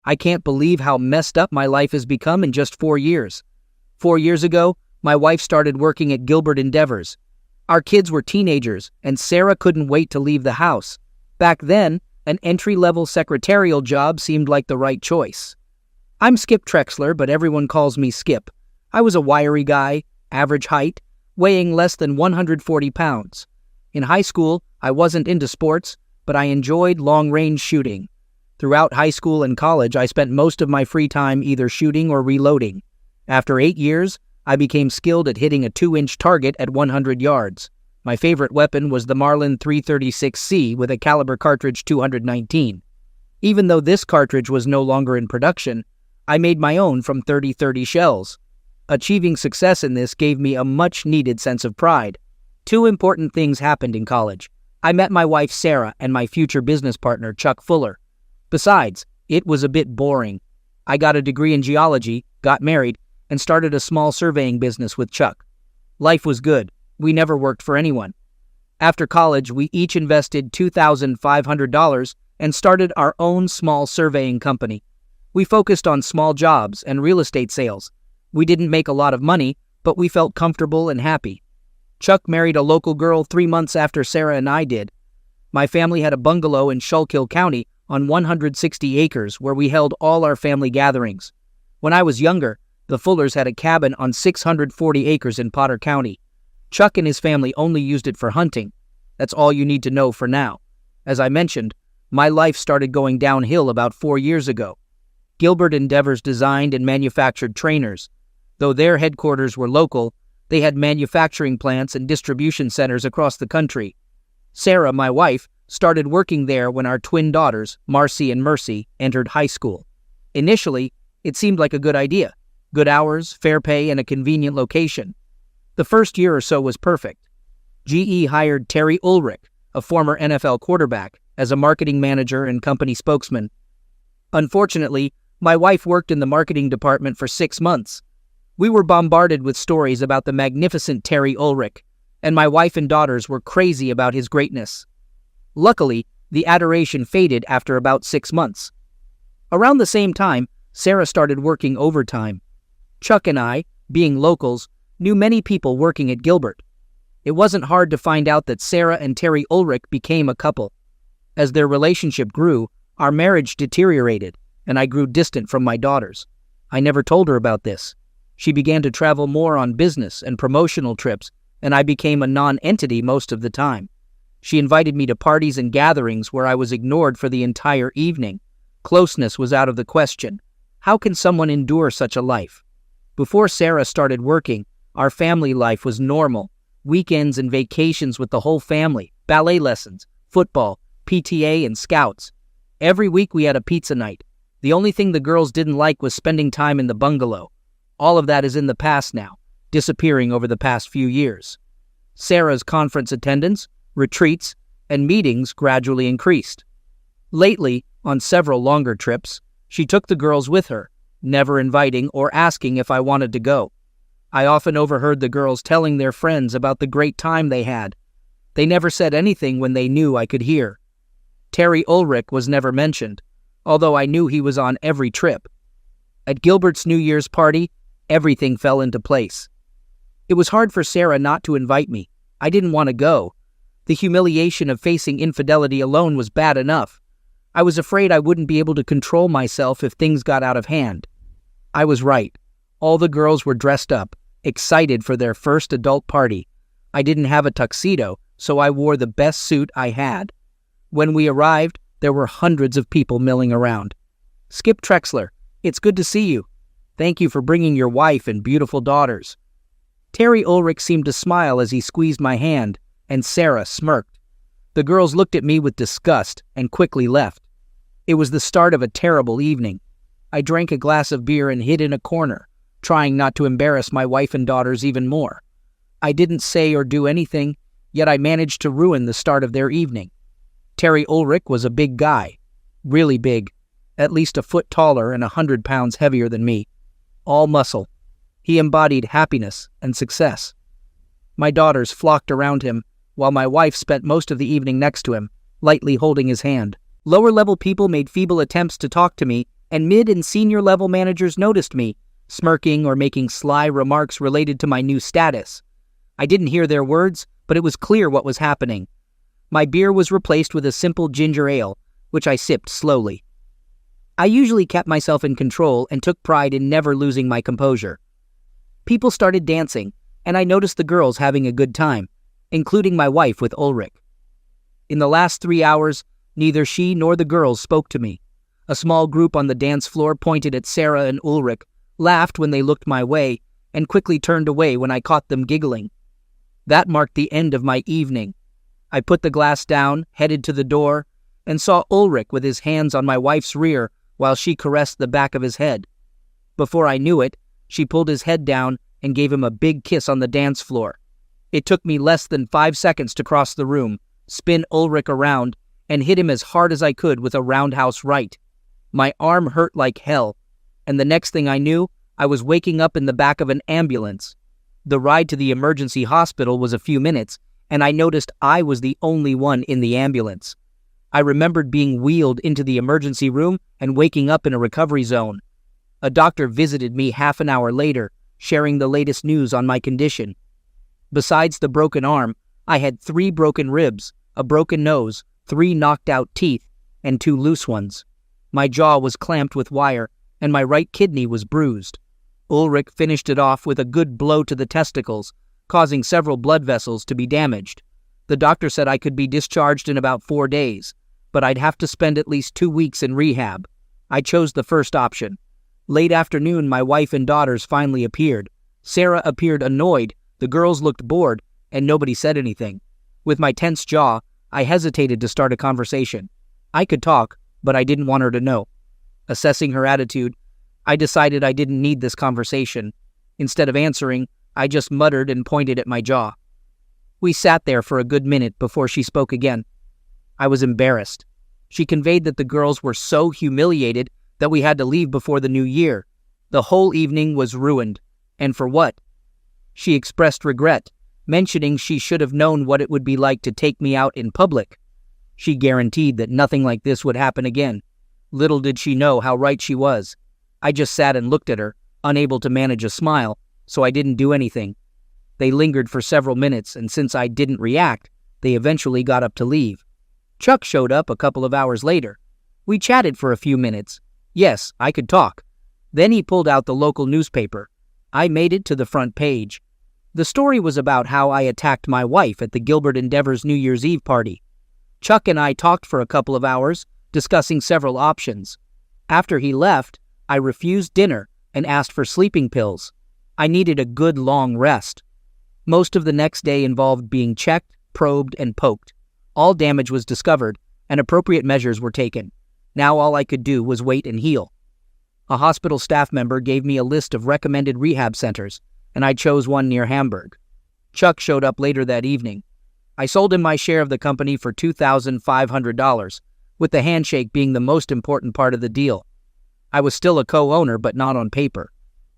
I can't believe how messed up my life has become in just 4 years. 4 years ago, my wife started working at Gilbert Endeavors. Our kids were teenagers, and Sarah couldn't wait to leave the house. Back then, an entry-level secretarial job seemed like the right choice. I'm Skip Trexler, but everyone calls me Skip. I was a wiry guy, average height, weighing less than 140 pounds. In high school, I wasn't into sports, but I enjoyed long-range shooting. Throughout high school and college, I spent most of my free time either shooting or reloading. After 8 years, I became skilled at hitting a 2-inch target at 100 yards. My favorite weapon was the Marlin 336C with a caliber cartridge 219. Even though this cartridge was no longer in production, I made my own from 30-30 shells. Achieving success in this gave me a much-needed sense of pride. 2 important things happened in college. I met my wife Sarah and my future business partner Chuck Fuller. Besides, it was a bit boring. I got a degree in geology, got married, and started a small surveying business with Chuck. Life was good. We never worked for anyone. After college, we each invested $2,500 and started our own small surveying company. We focused on small jobs and real estate sales. We didn't make a lot of money, but we felt comfortable and happy. Chuck married a local girl 3 months after Sarah and I did. My family had a bungalow in Schuylkill County on 160 acres where we held all our family gatherings. When I was younger, the Fullers had a cabin on 640 acres in Potter County. Chuck and his family only used it for hunting. That's all you need to know for now. As I mentioned, my life started going downhill about 4 years ago. Gilbert Endeavors designed and manufactured trainers. Though their headquarters were local, they had manufacturing plants and distribution centers across the country. Sarah, my wife, started working there when our twin daughters, Marcy and Mercy, entered high school. Initially, it seemed like a good idea. Good hours, fair pay, and a convenient location. The first year or so was perfect. GE hired Terry Ulrich, a former NFL quarterback, as a marketing manager and company spokesman. Unfortunately, my wife worked in the marketing department for 6 months. We were bombarded with stories about the magnificent Terry Ulrich, and my wife and daughters were crazy about his greatness. Luckily, the adoration faded after about 6 months. Around the same time, Sarah started working overtime. Chuck and I, being locals, knew many people working at Gilbert. It wasn't hard to find out that Sarah and Terry Ulrich became a couple. As their relationship grew, our marriage deteriorated, and I grew distant from my daughters. I never told her about this. She began to travel more on business and promotional trips, and I became a non-entity most of the time. She invited me to parties and gatherings where I was ignored for the entire evening. Closeness was out of the question. How can someone endure such a life? Before Sarah started working, our family life was normal. Weekends and vacations with the whole family, ballet lessons, football, PTA, and scouts. Every week we had a pizza night. The only thing the girls didn't like was spending time in the bungalow. All of that is in the past now, disappearing over the past few years. Sarah's conference attendance, retreats, and meetings gradually increased. Lately, on several longer trips, she took the girls with her, never inviting or asking if I wanted to go. I often overheard the girls telling their friends about the great time they had. They never said anything when they knew I could hear. Terry Ulrich was never mentioned, although I knew he was on every trip. At Gilbert's New Year's party, everything fell into place. It was hard for Sarah not to invite me. I didn't want to go. The humiliation of facing infidelity alone was bad enough. I was afraid I wouldn't be able to control myself if things got out of hand. I was right. All the girls were dressed up, excited for their first adult party. I didn't have a tuxedo, so I wore the best suit I had. When we arrived, there were hundreds of people milling around. Skip Trexler, it's good to see you. Thank you for bringing your wife and beautiful daughters. Terry Ulrich seemed to smile as he squeezed my hand, and Sarah smirked. The girls looked at me with disgust and quickly left. It was the start of a terrible evening. I drank a glass of beer and hid in a corner, trying not to embarrass my wife and daughters even more. I didn't say or do anything, yet I managed to ruin the start of their evening. Terry Ulrich was a big guy, really big, at least a foot taller and 100 pounds heavier than me. All muscle. He embodied happiness and success. My daughters flocked around him, while my wife spent most of the evening next to him, lightly holding his hand. Lower-level people made feeble attempts to talk to me, and mid and senior level managers noticed me, smirking or making sly remarks related to my new status. I didn't hear their words, but it was clear what was happening. My beer was replaced with a simple ginger ale, which I sipped slowly. I usually kept myself in control and took pride in never losing my composure. People started dancing, and I noticed the girls having a good time, including my wife with Ulrich. In the last 3 hours, neither she nor the girls spoke to me. A small group on the dance floor pointed at Sarah and Ulrich, laughed when they looked my way, and quickly turned away when I caught them giggling. That marked the end of my evening. I put the glass down, headed to the door, and saw Ulrich with his hands on my wife's rear while she caressed the back of his head. Before I knew it, she pulled his head down and gave him a big kiss on the dance floor. It took me less than 5 seconds to cross the room, spin Ulrich around, and hit him as hard as I could with a roundhouse right. My arm hurt like hell, and the next thing I knew, I was waking up in the back of an ambulance. The ride to the emergency hospital was a few minutes, and I noticed I was the only one in the ambulance. I remembered being wheeled into the emergency room and waking up in a recovery zone. A doctor visited me half an hour later, sharing the latest news on my condition. Besides the broken arm, I had 3 broken ribs, a broken nose, 3 knocked-out teeth, and 2 loose ones. My jaw was clamped with wire, and my right kidney was bruised. Ulrich finished it off with a good blow to the testicles, causing several blood vessels to be damaged. The doctor said I could be discharged in about 4 days, but I'd have to spend at least 2 weeks in rehab. I chose the first option. Late afternoon, my wife and daughters finally appeared. Sarah appeared annoyed, the girls looked bored, and nobody said anything. With my tense jaw, I hesitated to start a conversation. I could talk, but I didn't want her to know. Assessing her attitude, I decided I didn't need this conversation. Instead of answering, I just muttered and pointed at my jaw. We sat there for a good minute before she spoke again. I was embarrassed. She conveyed that the girls were so humiliated that we had to leave before the new year. The whole evening was ruined. And for what? She expressed regret, mentioning she should have known what it would be like to take me out in public. She guaranteed that nothing like this would happen again. Little did she know how right she was. I just sat and looked at her, unable to manage a smile, so I didn't do anything. They lingered for several minutes, and since I didn't react, they eventually got up to leave. Chuck showed up a couple of hours later. We chatted for a few minutes. Yes, I could talk. Then he pulled out the local newspaper. I made it to the front page. The story was about how I attacked my wife at the Gilbert Endeavors New Year's Eve party. Chuck and I talked for a couple of hours, discussing several options. After he left, I refused dinner and asked for sleeping pills. I needed a good long rest. Most of the next day involved being checked, probed, and poked. All damage was discovered, and appropriate measures were taken. Now all I could do was wait and heal. A hospital staff member gave me a list of recommended rehab centers, and I chose one near Hamburg. Chuck showed up later that evening. I sold him my share of the company for $2,500, with the handshake being the most important part of the deal. I was still a co-owner, but not on paper.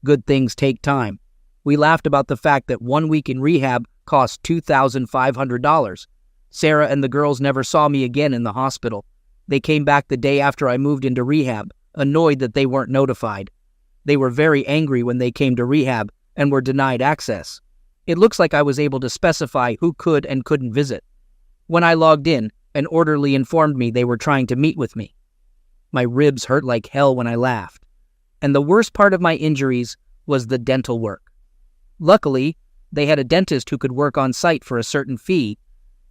Good things take time. We laughed about the fact that 1 week in rehab cost $2,500. Sarah and the girls never saw me again in the hospital. They came back the day after I moved into rehab, annoyed that they weren't notified. They were very angry when they came to rehab and were denied access. It looks like I was able to specify who could and couldn't visit. When I logged in, an orderly informed me they were trying to meet with me. My ribs hurt like hell when I laughed. And the worst part of my injuries was the dental work. Luckily, they had a dentist who could work on site for a certain fee,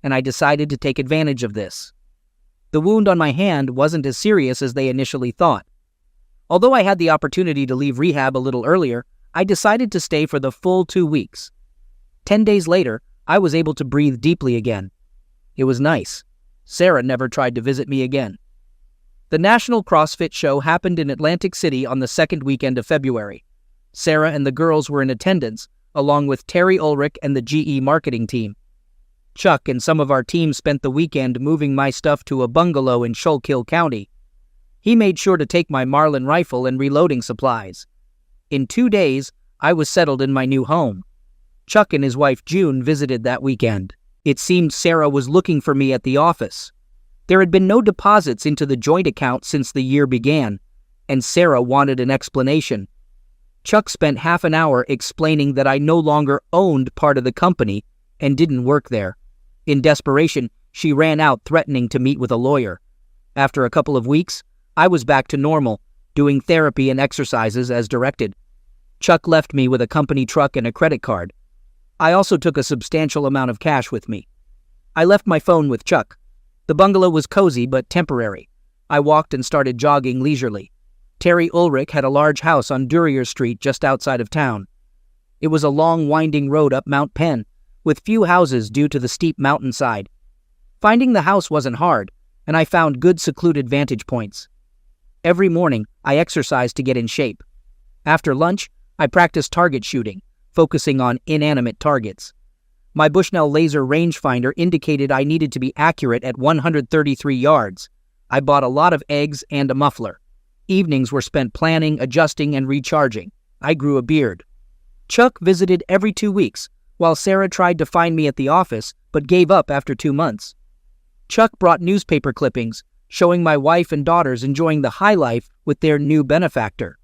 and I decided to take advantage of this. The wound on my hand wasn't as serious as they initially thought. Although I had the opportunity to leave rehab a little earlier, I decided to stay for the full 2 weeks. 10 days later, I was able to breathe deeply again. It was nice. Sarah never tried to visit me again. The National CrossFit Show happened in Atlantic City on the second weekend of February. Sarah and the girls were in attendance, along with Terry Ulrich and the GE marketing team. Chuck and some of our team spent the weekend moving my stuff to a bungalow in Schuylkill County. He made sure to take my Marlin rifle and reloading supplies. In 2 days, I was settled in my new home. Chuck and his wife June visited that weekend. It seemed Sarah was looking for me at the office. There had been no deposits into the joint account since the year began, and Sarah wanted an explanation. Chuck spent half an hour explaining that I no longer owned part of the company and didn't work there. In desperation, she ran out threatening to meet with a lawyer. After a couple of weeks, I was back to normal, doing therapy and exercises as directed. Chuck left me with a company truck and a credit card. I also took a substantial amount of cash with me. I left my phone with Chuck. The bungalow was cozy but temporary. I walked and started jogging leisurely. Terry Ulrich had a large house on Duryea Street just outside of town. It was a long, winding road up Mount Penn, with few houses due to the steep mountainside. Finding the house wasn't hard, and I found good secluded vantage points. Every morning, I exercised to get in shape. After lunch, I practiced target shooting, focusing on inanimate targets. My Bushnell laser rangefinder indicated I needed to be accurate at 133 yards. I bought a lot of eggs and a muffler. Evenings were spent planning, adjusting, and recharging. I grew a beard. Chuck visited every 2 weeks, while Sarah tried to find me at the office, but gave up after 2 months. Chuck brought newspaper clippings, showing my wife and daughters enjoying the high life with their new benefactor.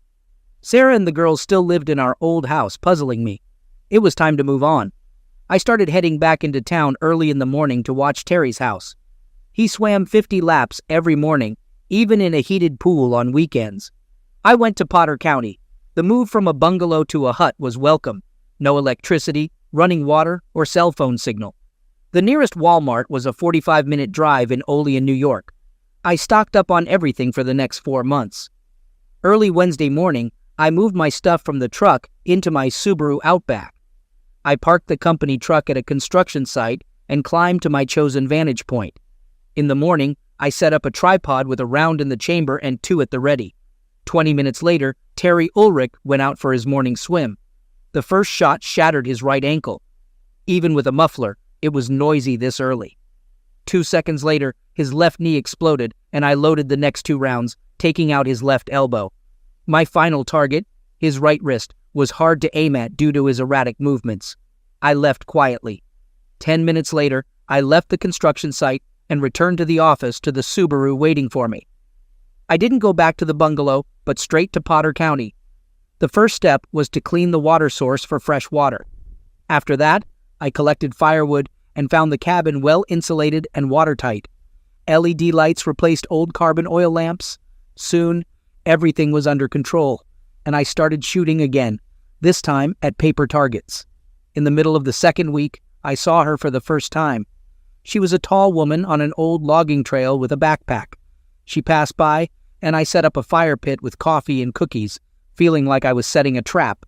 Sarah and the girls still lived in our old house, puzzling me. It was time to move on. I started heading back into town early in the morning to watch Terry's house. He swam 50 laps every morning, even in a heated pool on weekends. I went to Potter County. The move from a bungalow to a hut was welcome. No electricity, running water, or cell phone signal. The nearest Walmart was a 45-minute drive in Olean, New York. I stocked up on everything for the next 4 months. Early Wednesday morning, I moved my stuff from the truck into my Subaru Outback. I parked the company truck at a construction site and climbed to my chosen vantage point. In the morning, I set up a tripod with a round in the chamber and 2 at the ready. 20 minutes later, Terry Ulrich went out for his morning swim. The first shot shattered his right ankle. Even with a muffler, it was noisy this early. 2 seconds later, his left knee exploded, and I loaded the next 2 rounds, taking out his left elbow. My final target, his right wrist, was hard to aim at due to his erratic movements. I left quietly. 10 minutes later, I left the construction site and returned to the office to the Subaru waiting for me. I didn't go back to the bungalow, but straight to Potter County. The first step was to clean the water source for fresh water. After that, I collected firewood and found the cabin well insulated and watertight. LED lights replaced old carbon oil lamps. Soon, everything was under control, and I started shooting again, this time at paper targets. In the middle of the second week, I saw her for the first time. She was a tall woman on an old logging trail with a backpack. She passed by, and I set up a fire pit with coffee and cookies, feeling like I was setting a trap.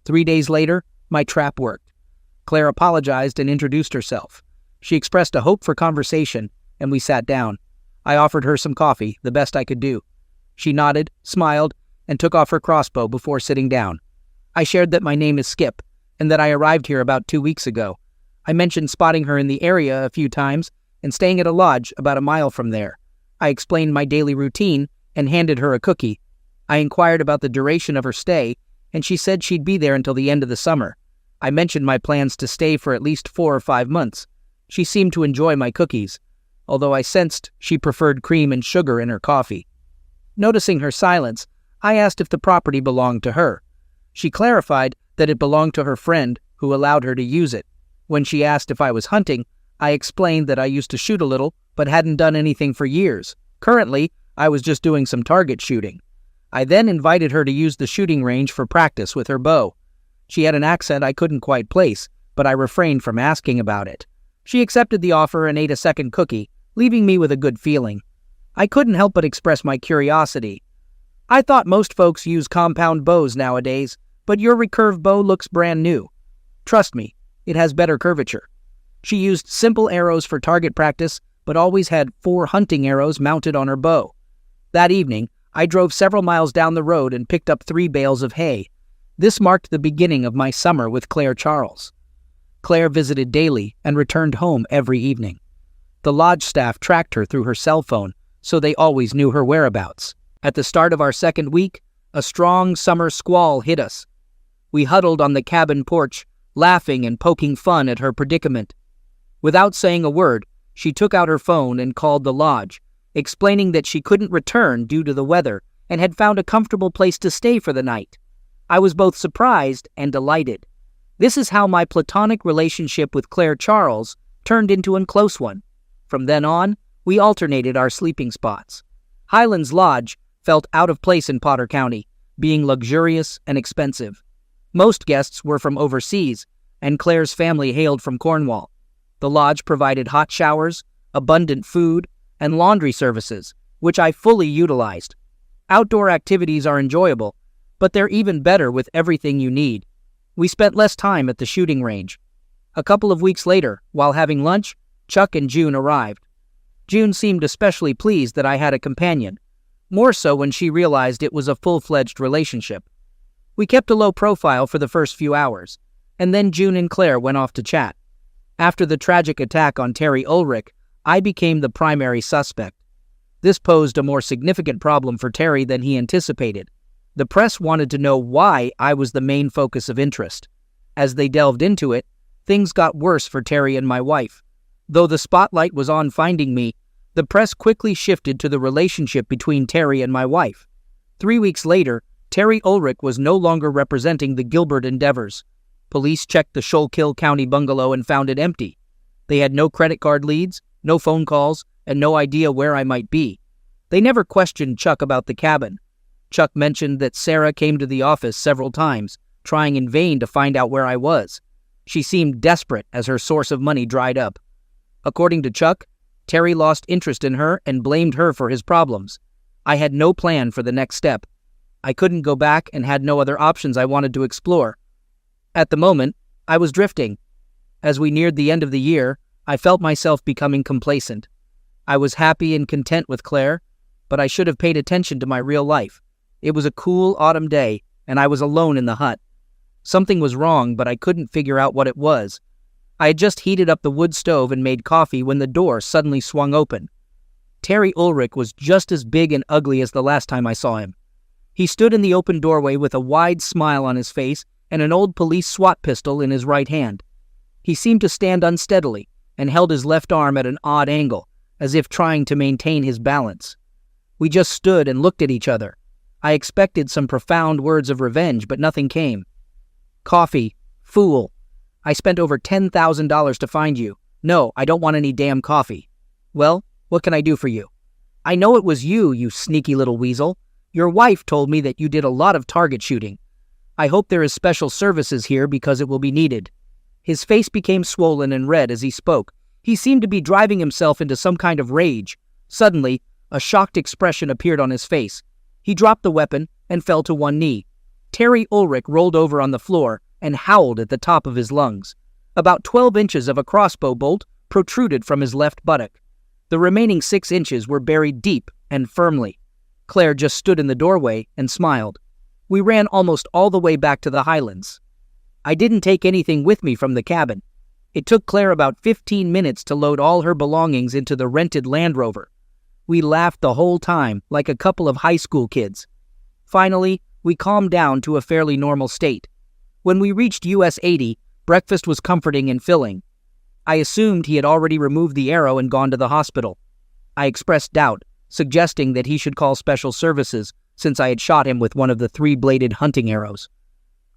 3 days later, my trap worked. Claire apologized and introduced herself. She expressed a hope for conversation, and we sat down. I offered her some coffee, the best I could do. She nodded, smiled, and took off her crossbow before sitting down. I shared that my name is Skip, and that I arrived here about 2 weeks ago. I mentioned spotting her in the area a few times and staying at a lodge about a mile from there. I explained my daily routine and handed her a cookie. I inquired about the duration of her stay, and she said she'd be there until the end of the summer. I mentioned my plans to stay for at least 4 or 5 months. She seemed to enjoy my cookies, although I sensed she preferred cream and sugar in her coffee. Noticing her silence, I asked if the property belonged to her. She clarified that it belonged to her friend, who allowed her to use it. When she asked if I was hunting, I explained that I used to shoot a little, but hadn't done anything for years. Currently, I was just doing some target shooting. I then invited her to use the shooting range for practice with her bow. She had an accent I couldn't quite place, but I refrained from asking about it. She accepted the offer and ate a second cookie, leaving me with a good feeling. I couldn't help but express my curiosity. I thought most folks use compound bows nowadays, but your recurve bow looks brand new. Trust me, it has better curvature. She used simple arrows for target practice, but always had 4 hunting arrows mounted on her bow. That evening, I drove several miles down the road and picked up 3 bales of hay. This marked the beginning of my summer with Claire Charles. Claire visited daily and returned home every evening. The lodge staff tracked her through her cell phone, so they always knew her whereabouts. At the start of our second week, a strong summer squall hit us. We huddled on the cabin porch, laughing and poking fun at her predicament. Without saying a word, she took out her phone and called the lodge, explaining that she couldn't return due to the weather and had found a comfortable place to stay for the night. I was both surprised and delighted. This is how my platonic relationship with Claire Charles turned into a close one. From then on, we alternated our sleeping spots. Highlands Lodge felt out of place in Potter County, being luxurious and expensive. Most guests were from overseas, and Claire's family hailed from Cornwall. The lodge provided hot showers, abundant food, and laundry services, which I fully utilized. Outdoor activities are enjoyable, but they're even better with everything you need. We spent less time at the shooting range. A couple of weeks later, while having lunch, Chuck and June arrived. June seemed especially pleased that I had a companion, more so when she realized it was a full-fledged relationship. We kept a low profile for the first few hours, and then June and Claire went off to chat. After the tragic attack on Terry Ulrich, I became the primary suspect. This posed a more significant problem for Terry than he anticipated. The press wanted to know why I was the main focus of interest. As they delved into it, things got worse for Terry and my wife. Though the spotlight was on finding me, the press quickly shifted to the relationship between Terry and my wife. 3 weeks later, Terry Ulrich was no longer representing the Gilbert endeavors. Police checked the Schuylkill County bungalow and found it empty. They had no credit card leads, no phone calls, and no idea where I might be. They never questioned Chuck about the cabin. Chuck mentioned that Sarah came to the office several times, trying in vain to find out where I was. She seemed desperate as her source of money dried up. According to Chuck, Terry lost interest in her and blamed her for his problems. I had no plan for the next step. I couldn't go back and had no other options I wanted to explore. At the moment, I was drifting. As we neared the end of the year, I felt myself becoming complacent. I was happy and content with Claire, but I should have paid attention to my real life. It was a cool autumn day, and I was alone in the hut. Something was wrong, but I couldn't figure out what it was. I had just heated up the wood stove and made coffee when the door suddenly swung open. Terry Ulrich was just as big and ugly as the last time I saw him. He stood in the open doorway with a wide smile on his face and an old police SWAT pistol in his right hand. He seemed to stand unsteadily and held his left arm at an odd angle, as if trying to maintain his balance. We just stood and looked at each other. I expected some profound words of revenge, but nothing came. Coffee. Fool. I spent over $10,000 to find you. No, I don't want any damn coffee. Well, what can I do for you? I know it was you, you sneaky little weasel. Your wife told me that you did a lot of target shooting. I hope there is special services here because it will be needed. His face became swollen and red as he spoke. He seemed to be driving himself into some kind of rage. Suddenly, a shocked expression appeared on his face. He dropped the weapon and fell to one knee. Terry Ulrich rolled over on the floor and howled at the top of his lungs. About 12 inches of a crossbow bolt protruded from his left buttock. The remaining 6 inches were buried deep and firmly. Claire just stood in the doorway and smiled. We ran almost all the way back to the Highlands. I didn't take anything with me from the cabin. It took Claire about 15 minutes to load all her belongings into the rented Land Rover. We laughed the whole time like a couple of high school kids. Finally, we calmed down to a fairly normal state. When we reached US 80, breakfast was comforting and filling. I assumed he had already removed the arrow and gone to the hospital. I expressed doubt, suggesting that he should call special services since I had shot him with one of the 3-bladed hunting arrows.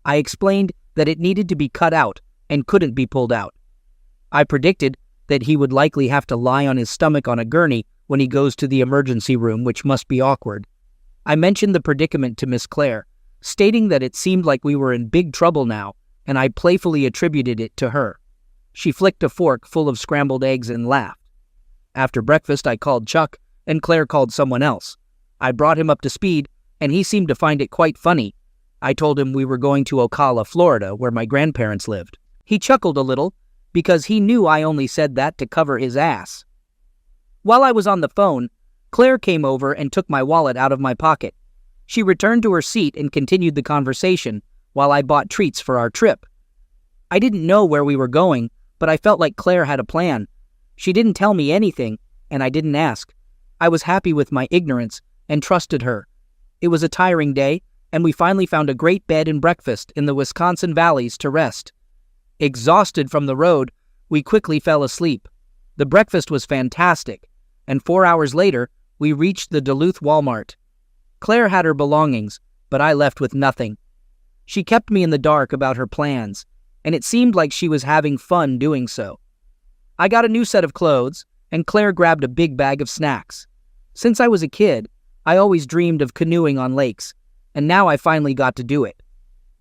I explained that it needed to be cut out and couldn't be pulled out. I predicted that he would likely have to lie on his stomach on a gurney when he goes to the emergency room, which must be awkward. I mentioned the predicament to Miss Claire, stating that it seemed like we were in big trouble now, and I playfully attributed it to her. She flicked a fork full of scrambled eggs and laughed. After breakfast, I called Chuck, and Claire called someone else. I brought him up to speed, and he seemed to find it quite funny. I told him we were going to Ocala, Florida, where my grandparents lived. He chuckled a little, because he knew I only said that to cover his ass. While I was on the phone, Claire came over and took my wallet out of my pocket. She returned to her seat and continued the conversation while I bought treats for our trip. I didn't know where we were going, but I felt like Claire had a plan. She didn't tell me anything, and I didn't ask. I was happy with my ignorance and trusted her. It was a tiring day, and we finally found a great bed and breakfast in the Wisconsin valleys to rest. Exhausted from the road, we quickly fell asleep. The breakfast was fantastic, and 4 hours later, we reached the Duluth Walmart. Claire had her belongings, but I left with nothing. She kept me in the dark about her plans, and it seemed like she was having fun doing so. I got a new set of clothes, and Claire grabbed a big bag of snacks. Since I was a kid, I always dreamed of canoeing on lakes, and now I finally got to do it.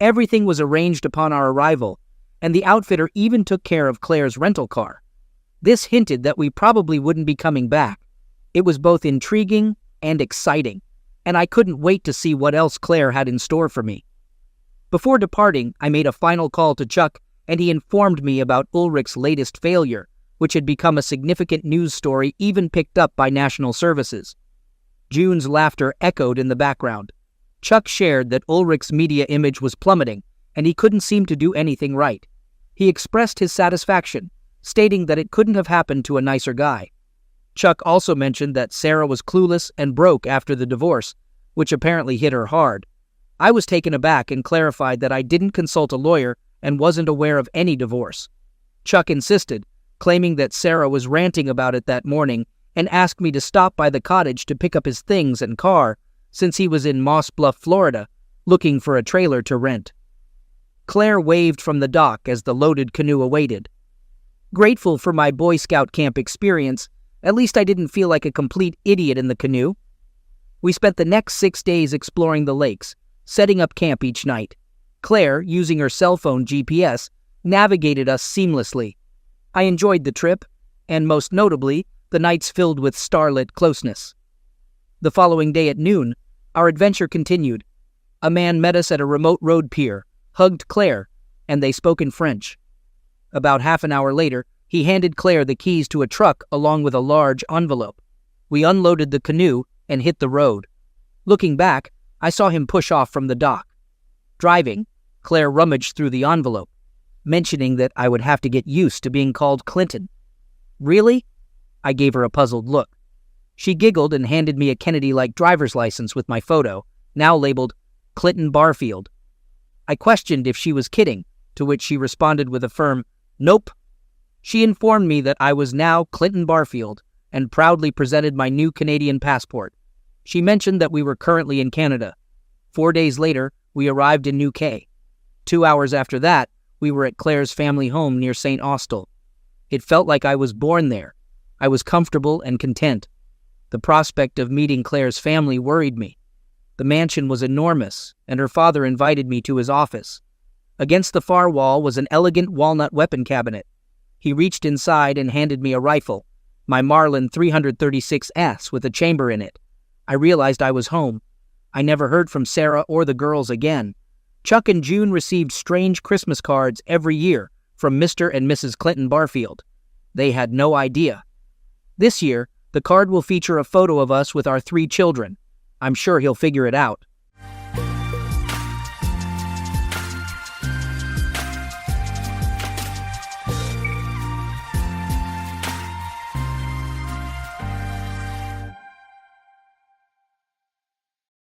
Everything was arranged upon our arrival, and the outfitter even took care of Claire's rental car. This hinted that we probably wouldn't be coming back. It was both intriguing and exciting, and I couldn't wait to see what else Claire had in store for me. Before departing, I made a final call to Chuck, and he informed me about Ulrich's latest failure, which had become a significant news story even picked up by national services. June's laughter echoed in the background. Chuck shared that Ulrich's media image was plummeting, and he couldn't seem to do anything right. He expressed his satisfaction, stating that it couldn't have happened to a nicer guy. Chuck also mentioned that Sarah was clueless and broke after the divorce, which apparently hit her hard. I was taken aback and clarified that I didn't consult a lawyer and wasn't aware of any divorce. Chuck insisted, claiming that Sarah was ranting about it that morning and asked me to stop by the cottage to pick up his things and car since he was in Moss Bluff, Florida, looking for a trailer to rent. Claire waved from the dock as the loaded canoe awaited. Grateful for my Boy Scout camp experience, at least I didn't feel like a complete idiot in the canoe. We spent the next 6 days exploring the lakes, setting up camp each night. Claire, using her cell phone GPS, navigated us seamlessly. I enjoyed the trip, and most notably, the nights filled with starlit closeness. The following day at noon, our adventure continued. A man met us at a remote road pier, hugged Claire, and they spoke in French. About half an hour later, he handed Claire the keys to a truck along with a large envelope. We unloaded the canoe and hit the road. Looking back, I saw him push off from the dock. Driving, Claire rummaged through the envelope, mentioning that I would have to get used to being called Clinton. Really? I gave her a puzzled look. She giggled and handed me a Kennedy-like driver's license with my photo, now labeled Clinton Barfield. I questioned if she was kidding, to which she responded with a firm, "Nope." She informed me that I was now Clinton Barfield and proudly presented my new Canadian passport. She mentioned that we were currently in Canada. 4 days later, we arrived in New Quay. 2 hours after that, we were at Claire's family home near St. Austell. It felt like I was born there. I was comfortable and content. The prospect of meeting Claire's family worried me. The mansion was enormous, and her father invited me to his office. Against the far wall was an elegant walnut weapon cabinet. He reached inside and handed me a rifle, my Marlin 336S with a chamber in it. I realized I was home. I never heard from Sarah or the girls again. Chuck and June received strange Christmas cards every year from Mr. and Mrs. Clinton Barfield. They had no idea. This year, the card will feature a photo of us with our 3 children. I'm sure he'll figure it out.